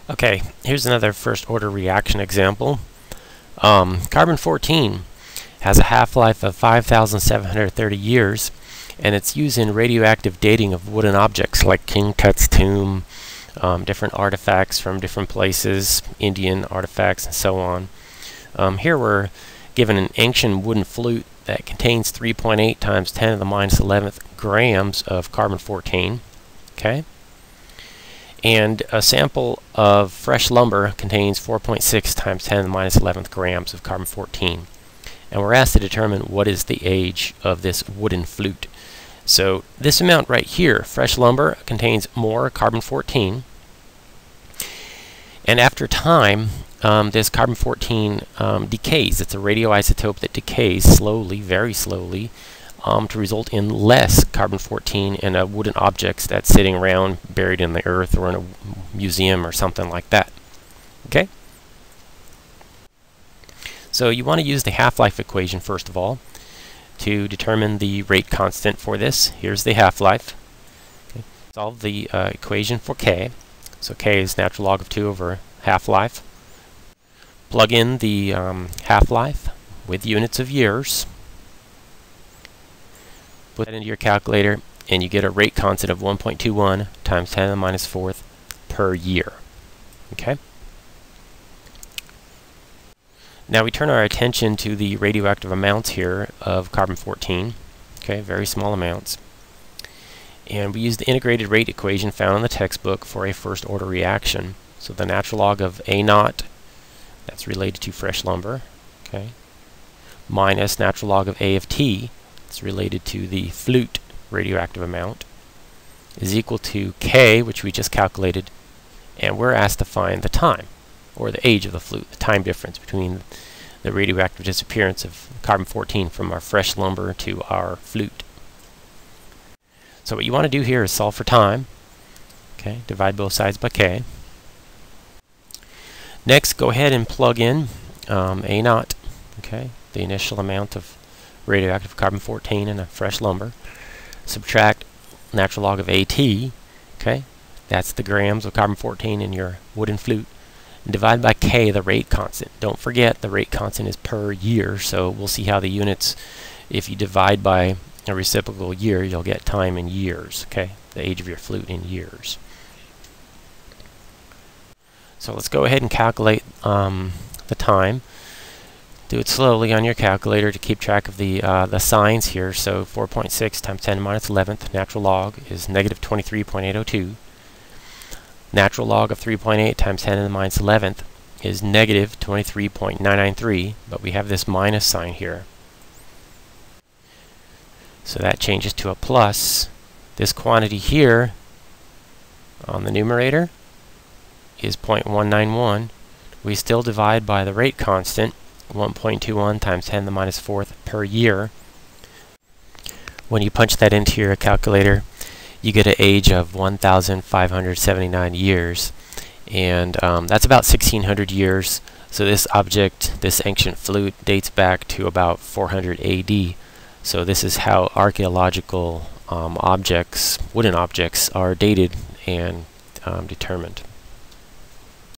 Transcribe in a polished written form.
Okay, here's another first order reaction example. Carbon-14 has a half-life of 5,730 years, and it's used in radioactive dating of wooden objects like King Tut's tomb, different artifacts from different places, Indian artifacts, and so on. Here we're given an ancient wooden flute that contains 3.8 times 10 to the minus 11th grams of carbon-14. Okay? And a sample of fresh lumber contains 4.6 times 10 to the minus 11th grams of carbon-14. And we're asked to determine what is the age of this wooden flute. So this amount right here, fresh lumber, contains more carbon-14. And after time, this carbon-14 decays. It's a radioisotope that decays slowly, very slowly, to result in less carbon-14 in a wooden objects that's sitting around buried in the earth or in a museum or something like that. Okay? So you want to use the half-life equation first of all to determine the rate constant for this. Here's the half-life. Okay. Solve the equation for K. So K is natural log of 2 over half-life. Plug in the half-life with units of years. Put that into your calculator, and you get a rate constant of 1.21 times 10 to the minus 4th per year. Okay? Now we turn our attention to the radioactive amounts here of carbon-14. Okay, very small amounts. And we use the integrated rate equation found in the textbook for a first order reaction. So the natural log of A naught, that's related to fresh lumber, okay, minus natural log of A of T, it's related to the flute radioactive amount, is equal to K, which we just calculated, and we're asked to find the time, or the age of the flute, the time difference between the radioactive disappearance of carbon-14 from our fresh lumber to our flute. So what you want to do here is solve for time. Okay, divide both sides by K. Next, go ahead and plug in A naught, okay, the initial amount of radioactive carbon-14 in a fresh lumber. Subtract natural log of AT, okay, that's the grams of carbon-14 in your wooden flute. And divide by K, the rate constant. Don't forget the rate constant is per year, so we'll see how the units, if you divide by a reciprocal year, you'll get time in years, okay, the age of your flute in years. So let's go ahead and calculate the time. Do it slowly on your calculator to keep track of the signs here. So 4.6 times 10 to the minus 11th natural log is negative 23.802. Natural log of 3.8 times 10 to the minus 11th is negative 23.993, but we have this minus sign here. So that changes to a plus. This quantity here on the numerator is 0.191. We still divide by the rate constant, 1.21 times 10 to the minus 4th per year. When you punch that into your calculator, you get an age of 1,579 years, and that's about 1,600 years. So this object, this ancient flute, dates back to about 400 AD. So this is how archaeological objects, wooden objects, are dated and determined.